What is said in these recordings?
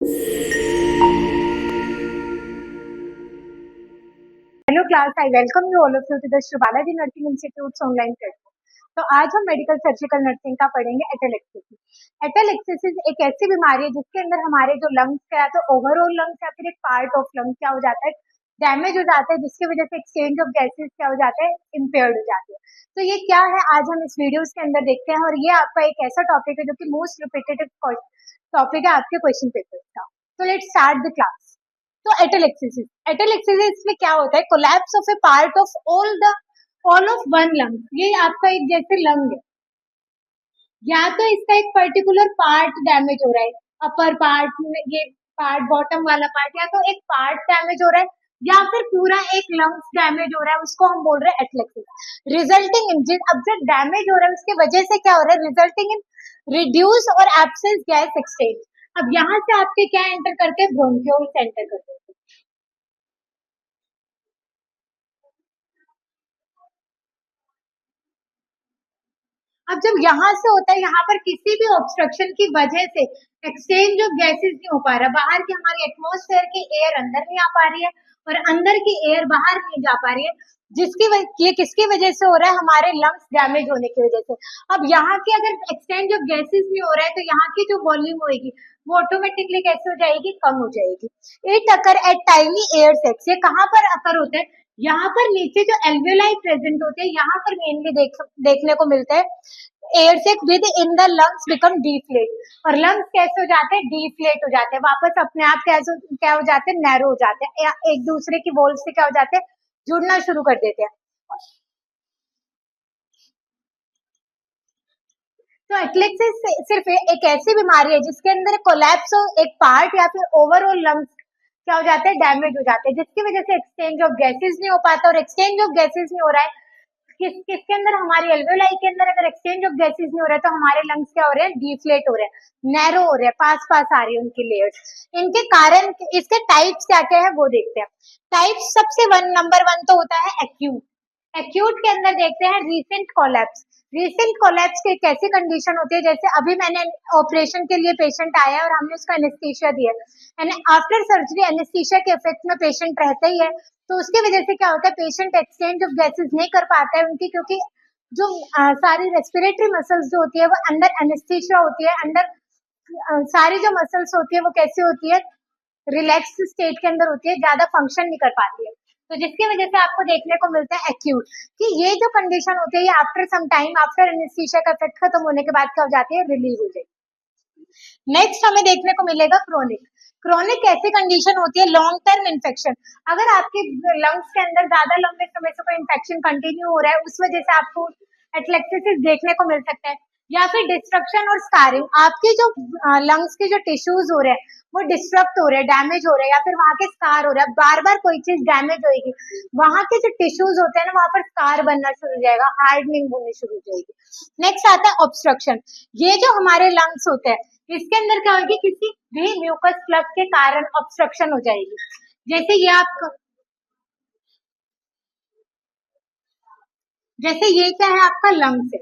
Hello class, I welcome you all of you to the Shri Balaji nursing institute online platform. तो आज हम medical surgical nursing का पढ़ेंगे एटेलेक्सिस। एटेलेक्सिस एक ऐसी बीमारी है जिसके अंदर हमारे जो लंग्स है तो ओवरऑल लंग्स या फिर एक पार्ट ऑफ लंग्स क्या हो जाता है, डैमेज हो जाता है, जिसकी वजह से एक्सचेंज ऑफ गैसेस क्या हो जाता है, इम्पेयर्ड हो जाती है। तो ये क्या है आज हम इस वीडियोस के अंदर देखते हैं, और ये आपका एक ऐसा टॉपिक है जो कि मोस्ट रिपीटेटिव टॉपिक है आपके क्वेश्चन पेपर का। तो लेट्स स्टार्ट द क्लास। तो एटेलेक्सिस में क्या होता है, collapse of A part of all of one lung. ये आपका एक जैसे लंग है, या तो इसका एक पर्टिकुलर पार्ट डैमेज हो रहा है, अपर पार्ट, ये पार्ट बॉटम वाला पार्ट, या तो एक पार्ट डैमेज हो रहा है या फिर पूरा एक लंग्स डैमेज हो रहा है, उसको हम बोल रहे हैं एटेलेक्सिस। रिजल्टिंग इन, अब जब डैमेज हो रहा है उसकी वजह से क्या हो रहा है, रिजल्टिंग इन रिड्यूस और एब्सेंस गैस एक्सचेंज। अब यहाँ से आपके क्या एंटर करते हैं, ब्रोंक्यूल्स एंटर करते हैं। अब जब यहाँ से होता है, यहाँ पर किसी भी ऑब्स्ट्रक्शन की वजह से एक्सचेंज ऑफ गैसेस नहीं हो पा रहा, बाहर की हमारी एटमॉस्फेयर की एयर अंदर नहीं आ पा रही है और अंदर की एयर बाहर नहीं जा पा रही है, ये किसकी वजह से हो रहा है, हमारे लंग्स डैमेज होने की वजह से। अब यहाँ की अगर एक्सचेंज ऑफ गैसेस नहीं हो रहा है तो यहाँ की जो वॉल्यूम होगी वो ऑटोमेटिकली कैसे हो जाएगी, कम हो जाएगी। It occur at tiny air sacs. ये कहाँ पर अकर होता है, यहाँ पर नीचे जो एल्वेलाई प्रेजेंट होते हैं यहाँ पर मेनली देखने को मिलते हैं। एयर से within the lungs become deflate, और लंग्स कैसे हो जाते हैं, डीफ्लेट हो जाते हैं, वापस अपने आप कैसे क्या हो जाते हैं, नैरो हो जाते हैं, या एक दूसरे की वॉल से क्या हो जाते हैं, जुड़ना शुरू कर देते हैं। तो एटलेक्सिस सिर्फ एक ऐसी बीमारी है जिसके अंदर कोलैप्स हो एक पार्ट या फिर ओवरऑल लंग्स क्या हो जाते हैं, डैमेज हो जाते हैं, जिसकी वजह से एक्सचेंज ऑफ गैसेस नहीं हो पाता, और एक्सचेंज ऑफ गैसेस नहीं हो रहा है किसके अंदर, हमारी एल्वेओलाई के अंदर अगर एक्सचेंज ऑफ गैसेस नहीं हो रहा है तो हमारे लंग्स क्या हो रहे हैं, डीफ्लेट हो रहे हैं, नैरो हो रहे हैं, पास पास आ रही है उनकी लेयर्स। इनके कारण, इसके टाइप्स क्या क्या है वो देखते हैं। टाइप्स सबसे नंबर वन तो होता है एक्यूट। एक्यूट के अंदर देखते हैं रीसेंट कोलैप्स। रीसेंट कोलैप्स की कैसी कंडीशन होती है, जैसे अभी मैंने ऑपरेशन के लिए पेशेंट आया और हमने उसका एनेस्थीसिया दिया, एंड आफ्टर सर्जरी एनेस्थीसिया के इफेक्ट में पेशेंट रहता ही है, तो उसकी वजह से क्या होता है, पेशेंट एक्सचेंज ऑफ गैसेस नहीं कर पाता है उनकी, क्योंकि जो सारी रेस्पिरेटरी मसल्स जो होती है वो अंडर एनेस्थीसिया होती है, अंडर सारी जो मसल्स होती है वो कैसी होती है, रिलैक्स स्टेट के अंदर होती है, ज्यादा फंक्शन नहीं कर पाती है, तो जिसकी वजह से आपको देखने को मिलता है एक्यूट कि ये जो कंडीशन होती है ये after some time, after anaesthesia का इफेक्ट खत्म होने के बाद क्या हो जाती है, रिलीव हो जाएगी। नेक्स्ट हमें देखने को मिलेगा क्रोनिक। क्रोनिक ऐसी कंडीशन होती है, लॉन्ग टर्म इन्फेक्शन। अगर आपके लंग्स के अंदर ज्यादा लंबे समय से कोई इन्फेक्शन कंटिन्यू हो रहा है, उस वजह से आपको एटलेक्सिस देखने को मिल सकता है, या फिर डिस्ट्रक्शन और स्कारिंग। आपके जो लंग्स के जो टिश्यूज हो रहे हैं वो डिस्ट्रक्ट हो रहे हैं, डैमेज हो रहे हैं, या फिर वहां के स्कार हो रहे हैं, बार बार कोई चीज डैमेज होगी, वहां के जो टिश्यूज होते हैं ना वहां पर स्कार बनना शुरू हो जाएगा, हार्डनिंग होनी शुरू हो जाएगी। नेक्स्ट आता है ऑब्स्ट्रक्शन। ये जो हमारे लंग्स होते हैं इसके अंदर क्या होगी, किसी भी म्यूकस प्लग के कारण ऑब्स्ट्रक्शन हो जाएगी। जैसे ये आपका, जैसे ये क्या है, आपका लंग्स है।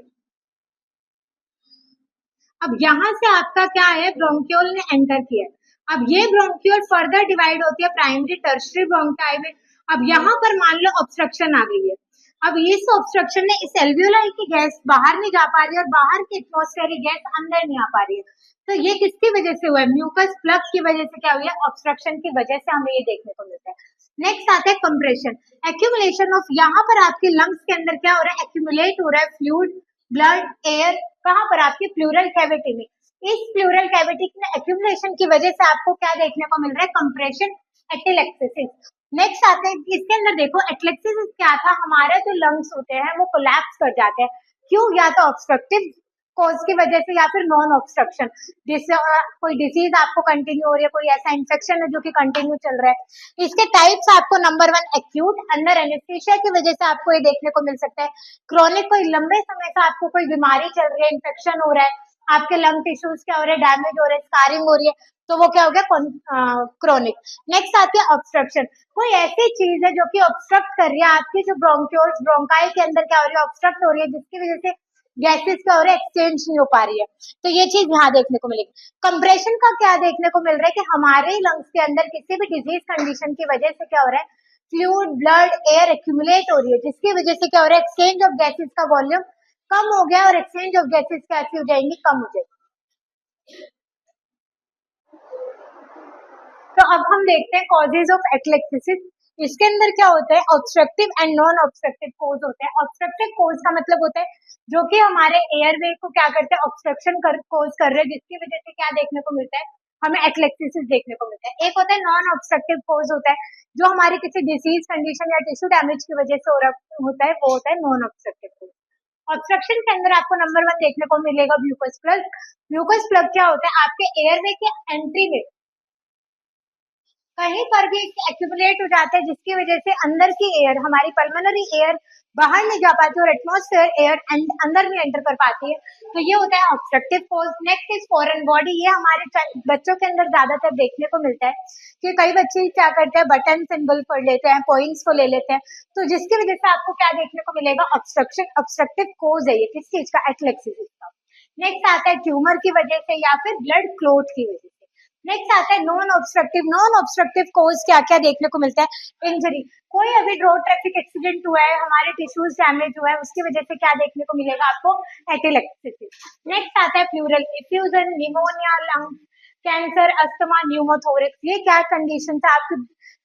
अब यहाँ से आपका क्या है, ब्रोंक्यूल ने एंटर किया। अब ये ब्रोंक्यूल फर्दर डिवाइड होती है प्राइमरी टर्शरी ब्रोंकाई में। अब यहाँ पर मान लो ऑब्स्ट्रक्शन आ गई है। अब इस ऑब्स्ट्रक्शन ने इस एल्वियोलाई की गैस बाहर नहीं जा पा रही है और बाहर की एटमॉस्फेरिक गैस अंदर नहीं आ पा रही है, तो ये किसकी वजह से हुआ है, म्यूकस प्लग की वजह से क्या हुई है, ऑब्स्ट्रक्शन की वजह से हमें ये देखने को मिलता है। नेक्स्ट आता है कंप्रेशन, एक्यूमुलेशन ऑफ। यहाँ पर आपके लंग्स के अंदर क्या हो रहा है, एक्यूमुलेट हो रहा है फ्लूइड, ब्लड, एयर, कहाँ पर, आपकी प्लूरल कैविटी में। इस प्लूरल कैविटी में एक्यूमुलेशन की वजह से आपको क्या देखने को मिल रहा है, कंप्रेशन, एटेलेक्सिस। नेक्स्ट आते हैं, इसके अंदर देखो एटलेक्सिस क्या था, हमारा जो लंग्स होते हैं वो कोलैप्स कर जाते हैं, क्यों, या तो ऑब्स्ट्रक्टिव कोज की वजह से या फिर नॉन ऑब्स्ट्रक्शन, जिससे कोई डिजीज आपको कंटिन्यू हो रही है, कोई ऐसा इन्फेक्शन है जो कि कंटिन्यू चल रहा है। इसके टाइप्स आपको number one acute, under anaesthesia की वजह से आपको ये देखने को मिल सकता है। क्रोनिक, कोई लंबे समय से आपको कोई बीमारी चल रही है, इन्फेक्शन हो रहा है, आपके लंग टिश्यूज क्या हो रहे हैं, डैमेज हो रहे हैं, स्कारिंग हो रही है, तो वो क्या हो गया, क्रोनिक। नेक्स्ट आती है ऑब्स्ट्रक्शन, कोई ऐसी चीज है जो कि ऑब्स्ट्रक्ट कर रही है आपकी जो ब्रोंक्यूल्स, ब्रोंकाई के अंदर क्या हो रही है, ऑब्स्ट्रक्ट हो रही है, जिसकी वजह से गैसेस क्या हो रहा है, एक्सचेंज नहीं हो पा रही है। तो ये चीज यहाँ देखने को मिलेगी। कंप्रेशन का क्या देखने को मिल रहा है कि हमारे लंग्स के अंदर किसी भी डिजीज कंडीशन की वजह से क्या हो रहा है, फ्लूइड, ब्लड, एयर एक्यूमुलेट हो रही है, जिसकी वजह से क्या हो रहा है, एक्सचेंज ऑफ गैसेस का वॉल्यूम कम हो गया और एक्सचेंज ऑफ गैसेस कैसी हो जाएंगी, कम हो जाएगी। तो अब हम देखते हैं कॉजेज ऑफ एटलेक्सिस। इसके अंदर क्या होता है, ऑब्स्ट्रक्टिव एंड नॉन ऑब्स्ट्रक्टिव कोज होते हैं। ऑब्स्ट्रक्टिव कोज का मतलब होता है जो कि हमारे एयरवे को क्या करते हैं, ऑब्स्ट्रक्शन कोज कर रहे हैं, जिसकी वजह से क्या देखने को मिलता है, हमें एटलेक्सिस देखने को मिलता है। एक होता है नॉन ऑब्स्ट्रक्टिव कोज होता है, जो हमारी किसी डिजीज कंडीशन या टिश्यू डैमेज की वजह से होता है, वो होता है नॉन ऑब्स्ट्रक्टिव कोज। ऑब्स्ट्रक्शन के अंदर आपको नंबर 1 देखने को मिलेगा म्यूकस प्लग। म्यूकस प्लग क्या होता है, आपके एयरवे के एंट्री में कहीं पर भी एक्यूमुलेट हो जाता है, जिसकी वजह से अंदर की एयर, हमारी पल्मोनरी एयर बाहर नहीं जा पाती और एटमॉस्फेयर एयर अंदर नहीं एंटर कर पाती है, तो ये होता है obstructive cause. Next is foreign body. ये हमारे बच्चों के अंदर ज्यादातर देखने को मिलता है कि कई बच्चे क्या करते हैं, बटन सिंबल पढ़ लेते हैं, पॉइंट्स को ले लेते हैं, तो जिसकी वजह से आपको क्या देखने को मिलेगा, ऑब्स्ट्रक्शन, ऑब्स्ट्रक्टिव कोज है ये, किस चीज का, एटलेक्सिस का। नेक्स्ट आता है ट्यूमर की वजह से या फिर ब्लड क्लोट की वजह से। नेक्स्ट आता है नॉन ऑब्स्ट्रक्टिव। नॉन ऑब्स्ट्रक्टिव कोज क्या क्या देखने को मिलता है, इंजरी। कोई अभी रोड ट्रैफिक एक्सीडेंट हुआ है, हमारे टिश्यूज डैमेज हुआ है, उसकी वजह से क्या देखने को मिलेगा आपको, एटिलेक्सिस। नेक्स्ट आता है pleural effusion, pneumonia, lung cancer, asthma, pneumothorax. ये क्या कंडीशन है आपकी,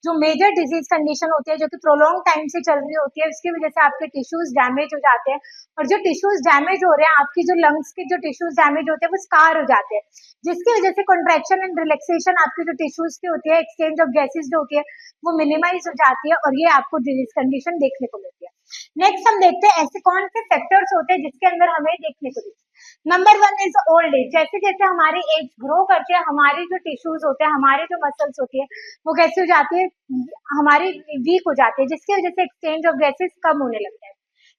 जो मेजर डिजीज कंडीशन होती है, जो कि प्रोलॉन्ग टाइम से चल रही होती है, उसकी वजह से आपके टिश्यूज डैमेज हो जाते हैं। और जो टिश्यूज डैमेज हो रहे हैं, आपकी जो लंग्स के जो टिश्यूज डैमेज होते हैं, वो स्कार हो जाते हैं, जिसकी वजह से कॉन्ट्रैक्शन एंड रिलैक्सेशन आपकी जो टिश्यूज की होती है, एक्सचेंज ऑफ गैसेज जो होती है, वो मिनिमाइज हो जाती है और ये आपको डिजीज कंडीशन देखने को मिलती है। नेक्स्ट हम देखते हैं ऐसे कौन से फैक्टर्स होते हैं जिसके अंदर हमें देखने को मिलते हैं। Number 1 is old age. जैसे जैसे हमारी एज ग्रो करती है, हमारे जो टिश्यूज होते हैं, हमारे जो मसल्स होती है, वो कैसी हो जाती है, हमारी वीक हो जाती है, जिसकी वजह से एक्सचेंज ऑफ गैसेस कम होने लगता है।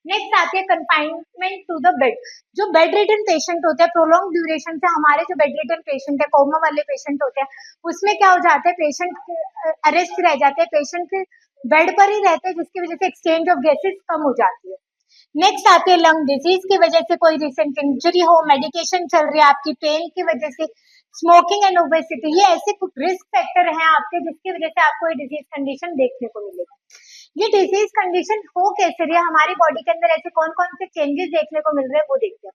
नेक्स्ट आती है कंफाइनमेंट टू द बेड। जो बेड रिटन पेशेंट होते हैं, प्रोलॉन्ग ड्यूरेशन से, हमारे जो बेड रिटन पेशेंट है, कोमा वाले पेशेंट होते हैं, उसमें क्या हो जाता है, पेशेंट अरेस्ट रह जाते हैं, पेशेंट बेड पर ही रहते हैं, जिसकी वजह से एक्सचेंज ऑफ गैसेस कम हो जाती है। नेक्स्ट आती है लंग डिजीज की वजह से, कोई रिसेंट इंजरी हो, मेडिकेशन चल रही है आपकी पेन की वजह से, स्मोकिंग एंड ओबेसिटी, ये ऐसे कुछ रिस्क फैक्टर हैं आपके, जिसकी वजह से आपको ये डिजीज कंडीशन देखने को मिलेगी। ये डिजीज कंडीशन हो कैसे रही है, हमारी बॉडी के अंदर ऐसे कौन कौन से चेंजेस देखने को मिल रहे हैं, वो देखते हैं।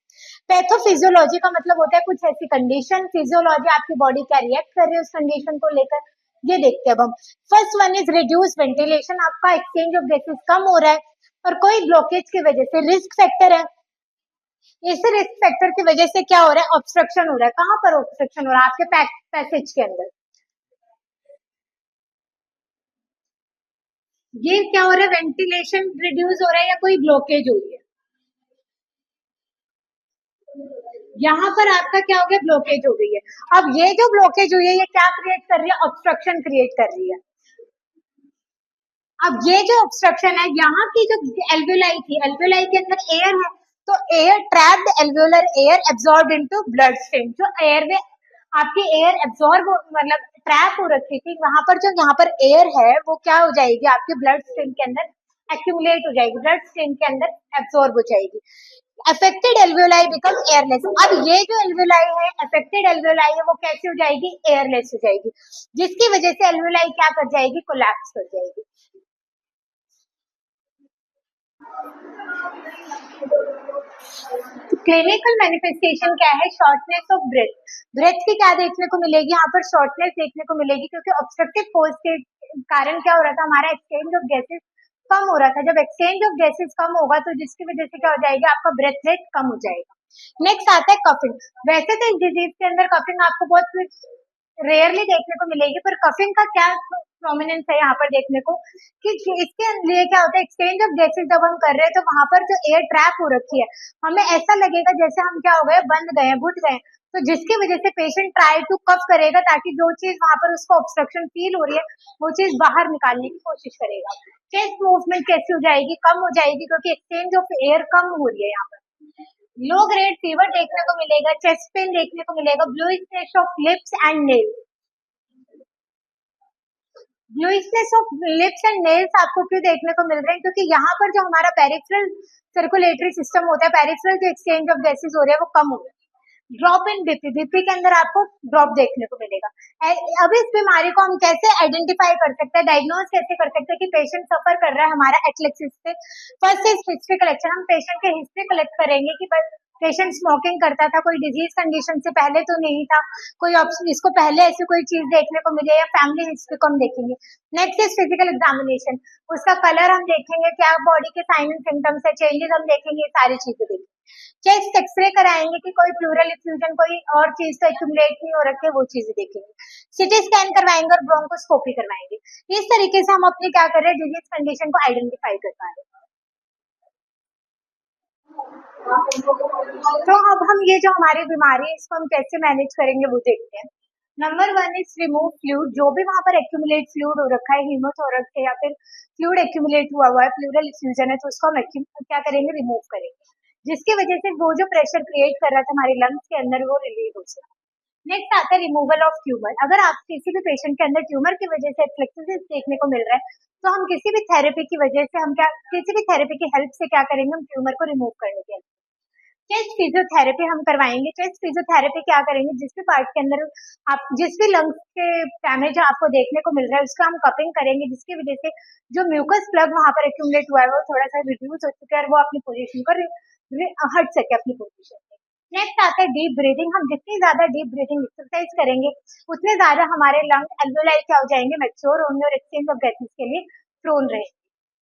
पैथोफिजियोलॉजी का मतलब होता है कुछ ऐसी कंडीशन, फिजियोलॉजी आपकी बॉडी क्या रिएक्ट कर रही है उस कंडीशन को लेकर, ये देखते हैं अब हम। First one is reduce ventilation. आपका एक्सचेंज ऑफ गैसेस कम हो रहा है और कोई ब्लॉकेज की वजह से, रिस्क फैक्टर है, इस रिस्क फैक्टर की वजह से क्या हो रहा है, ऑब्स्ट्रक्शन हो रहा है। कहां पर ऑब्स्ट्रक्शन हो रहा है, आपके पैसेज के अंदर। ये क्या हो रहा है, वेंटिलेशन रिड्यूस हो रहा है या कोई ब्लॉकेज हो रही है, यहाँ पर आपका क्या हो गया, ब्लॉकेज हो गई है। अब ये जो ब्लॉकेज हुई है, ये क्या क्रिएट कर रही है, ऑब्स्ट्रक्शन क्रिएट कर रही है। अब ये जो ऑब्स्ट्रक्शन है, यहाँ की जो एल्वेलाई थी, एल्वेलाई के अंदर एयर है, तो air trapped alveolar air absorb into blood stream. जो एयर में आपकी एयर एब्सॉर्ब मतलब ट्रैप हो रखी थी, वहां पर जो यहाँ पर एयर है, वो क्या हो जाएगी, आपके ब्लड स्ट्रीम के अंदर एक्यूमुलेट हो जाएगी, ब्लड स्ट्रीम के अंदर एब्सॉर्ब हो जाएगी। Affected alveoli become airless. अब ये जो एल्वेलाई है, अफेक्टेड एल्वेलाई है, वो कैसे हो जाएगी, एयरलेस हो जाएगी, जिसकी वजह से एल्वेलाई क्या कर जाएगी, कोलैप्स कर जाएगी। क्लिनिकल मैनिफेस्टेशन क्या है, शॉर्टनेस ऑफ ब्रेथ। ब्रेथ की क्या देखने को मिलेगी, यहाँ पर शॉर्टनेस देखने को मिलेगी, क्योंकि ऑब्स्ट्रक्टिव कोज के कारण क्या हो रहा था, हमारा एक्सचेंज ऑफ गैसेस कम हो रहा था। जब एक्सचेंज ऑफ गैसेस कम होगा, तो जिसकी वजह से क्या हो जाएगा, आपका ब्रेथ रेट कम हो जाएगा। नेक्स्ट आता है कफिंग। वैसे तो इस डिजीज के अंदर कफिंग आपको बहुत रेयरली देखने को मिलेगी, पर कफिंग का क्या प्रोमिनेंस है यहाँ पर देखने को, कि इसके लिए क्या होता है, एक्सचेंज ऑफ गैसेस जब हम कर रहे हैं, तो वहां पर जो एयर ट्रैप हो रखी है, हमें ऐसा लगेगा जैसे हम क्या हो गए, बंद गए, घुट गए, तो जिसकी वजह से पेशेंट ट्राई टू कफ करेगा, ताकि जो चीज वहां पर उसको ऑब्स्ट्रक्शन फील हो रही है, वो चीज बाहर निकालने की कोशिश करेगा। चेस्ट मूवमेंट कैसी हो जाएगी, कम हो जाएगी, क्योंकि एक्सचेंज ऑफ एयर कम हो रही है यहाँ पर। लो ग्रेड फीवर देखने को मिलेगा, चेस्ट पेन देखने को मिलेगा, bluish of lips and nails. Bluishness of lips and nails आपको क्यों देखने को मिल रहे हैं, क्योंकि यहाँ पर जो हमारा पेरिफेरल सर्कुलेटरी सिस्टम होता है, पेरिफेरल जो एक्सचेंज ऑफ गैसेस हो रहे हैं वो कम हो रहा है। ड्रॉप इन बीपी के अंदर आपको ड्रॉप देखने को मिलेगा। अब इस बीमारी को हम कैसे आइडेंटिफाई कर सकते हैं, डायग्नोज कैसे कर सकते हैं कि पेशेंट सफर कर रहा है हमारा एटलेक्सिस से। फर्स्ट इज हिस्ट्री कलेक्शन, हम पेशेंट के हिस्ट्री कलेक्ट करेंगे कि पेशेंट स्मोकिंग करता था, कोई डिजीज कंडीशन से पहले तो नहीं था, कोई इसको पहले ऐसी कोई चीज देखने को मिले, या फैमिली हिस्ट्री को हम देखेंगे। नेक्स्ट इज फिजिकल एग्जामिनेशन, उसका कलर हम देखेंगे, क्या बॉडी के साइन एंड सिम्टम्स है, चेंजेस हम देखेंगे, सारी चीजें देखेंगे। चेस्ट एक्सरे कराएंगे कि कोई प्लूरल इफ्यूजन कोई और चीज तो एक्यूमुलेट नहीं हो रखी है, वो चीजें देखेंगे। सिटी स्कैन करवाएंगे और ब्रोंकोस्कोपी करवाएंगे। इस तरीके से हम अपनी क्या कर रहे हैं, डिजीज कंडीशन को आइडेंटिफाई कर पा रहे हैं। तो अब हम ये जो हमारी बीमारी है इसको हम कैसे मैनेज करेंगे वो देखते हैं। नंबर 1 इज रिमूव फ्लूइड, जो भी वहां पर एक्यूमुलेट फ्लूइड हो रखा है, हीमोथोरक्स है या फिर फ्लूइड एक्यूमुलेट हुआ है, प्लूरल इफ्यूजन है, तो उसको हम क्या करेंगे, रिमूव करेंगे, जिसकी वजह से वो जो प्रेशर क्रिएट कर रहा था हमारे लंग्स के अंदर वो रिलीज हो सके। नेक्स्ट आता है रिमूवल ऑफ ट्यूमर। अगर आप किसी भी पेशेंट के अंदर ट्यूमर की वजह से फ्लेक्सिस देखने को मिल रहा है, तो हम किसी भी थेरेपी की वजह से हम क्या, किसी भी थेरेपी की हेल्प से क्या करेंगे, हम ट्यूमर को रिमूव करने के लिए चेस्ट फिजियोथेरेपी हम करवाएंगे। चेस्ट फिजियोथेरेपी क्या करेंगे, जिस भी पार्ट के अंदर आप, जिस भी लंग्स के डैमेज आपको देखने को मिल रहा है उसका हम कपिंग करेंगे, जिसकी वजह से जो म्यूकस प्लग वहां पर एक्यूमुलेट हुआ है वो थोड़ा सा रिड्यूस हो चुका है और वो अपनी पोजीशन पर हट सके अपनी पोजीशन से। नेक्स्ट आता है डीप ब्रीदिंग, हम जितनी ज्यादा डीप ब्रीदिंग एक्सरसाइज करेंगे उतने ज्यादा हमारे लंग एल्वेओलाई क्या हो जाएंगे, मैच्योर होंगे और एक्सचेंज ऑफ गैसेस के लिए प्रोन रहेंगे।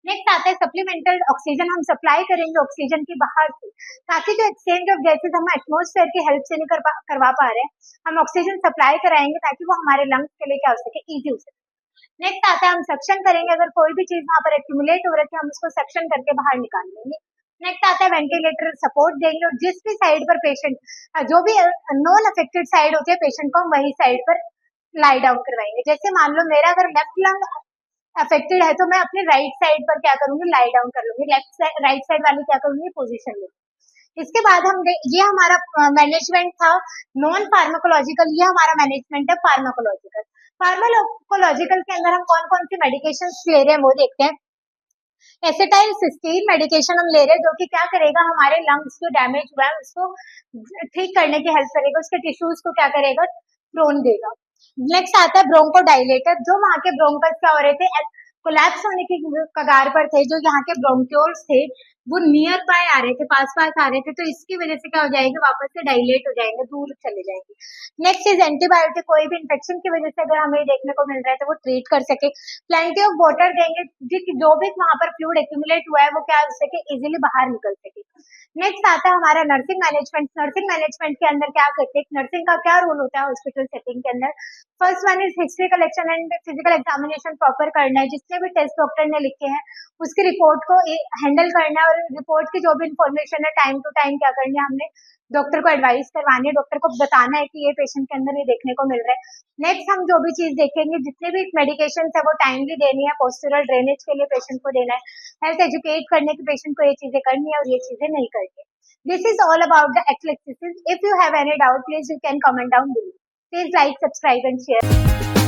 नेक्स्ट आता है सप्लीमेंटल ऑक्सीजन, हम सप्लाई करेंगे ऑक्सीजन की बाहर से, ताकि जो एक्सचेंज ऑफ गैसेस हम एटमॉस्फेयर की हेल्प से नहीं करवा पा रहे हैं, हम ऑक्सीजन सप्लाई कराएंगे ताकि वो हमारे लंग्स के लिए क्या हो सके, इजी हो सके। नेक्स्ट आता है हम सक्शन करेंगे, अगर कोई भी चीज वहां पर एक्यूमुलेट हो रही है हम उसको सक्शन करके बाहर निकाल लेंगे। नेक्स्ट आता है वेंटिलेटर सपोर्ट देंगे, और जिस भी साइड पर पेशेंट जो भी नॉन अफेक्टेड साइड होती है पेशेंट को, हम वही साइड पर लाई डाउन करवाएंगे। जैसे मान लो मेरा अगर लेफ्ट लंग अफेक्टेड है तो मैं अपने राइट साइड पर क्या करूंगी, लाई डाउन कर लूंगी, राइट साइड वाली क्या करूंगी, पोजीशन लूंगी। इसके बाद हम ये हमारा मैनेजमेंट था नॉन फार्माकोलॉजिकल, ये हमारा मैनेजमेंट है फार्माकोलॉजिकल। फार्माकोलॉजिकल के अंदर हम कौन कौन सी मेडिकेशन ले रहे हैं वो देखते हैं। एसिटाइल सिस्टीन मेडिकेशन हम ले रहे हैं, जो कि क्या करेगा, हमारे लंग्स जो डैमेज हुआ है उसको ठीक करने की हेल्प करेगा, उसके टिश्यूज को क्या करेगा, प्रोन देगा। नेक्स्ट आता है ब्रोंकोडाइलेटर, जो वहां के ब्रोंकस क्या हो रहे थे, कोलैप्स होने की कगार पर थे, जो यहाँ के ब्रोंक्यूल्स थे वो नियर बाय आ रहे थे, पास पास आ रहे थे, तो इसकी वजह से क्या हो जाएंगे, वापस से डाइलेट हो जाएंगे, दूर चले जाएंगे। नेक्स्ट इज एंटीबायोटिक, कोई भी इन्फेक्शन की वजह से अगर हमें देखने को मिल रहा है तो वो ट्रीट कर सके। प्लेंटी ऑफ वाटर देंगे, जो भी वहां पर फ्लूइड एक्यूमुलेट हुआ है वो क्या हो सके, इजिली बाहर निकल सके। नेक्स्ट आता है हमारा नर्सिंग मैनेजमेंट। नर्सिंग मैनेजमेंट के अंदर क्या करते हैं, नर्सिंग का क्या रोल होता है हॉस्पिटल सेटिंग के अंदर। First one is history collection and physical examination proper करना है, जितने भी टेस्ट डॉक्टर ने लिखे हैं उसकी रिपोर्ट को हैंडल करना है, और रिपोर्ट की जो भी इंफॉर्मेशन है टाइम टू टाइम क्या करनी है, हमने डॉक्टर को एडवाइस करवानी है, डॉक्टर को बताना है कि ये पेशेंट के अंदर ये देखने को मिल रहा है। नेक्स्ट हम जो भी चीज देखेंगे, जितने भी मेडिकेशन है वो टाइमली देनी है, पोस्टरल ड्रेनेज के लिए पेशेंट को देना है, हेल्थ एजुकेट करने की पेशेंट को ये चीजें करनी है और ये चीजें नहीं करनी है। This is all about the eclecticism. If you have any doubt, please you can comment down below. Please like, subscribe and share.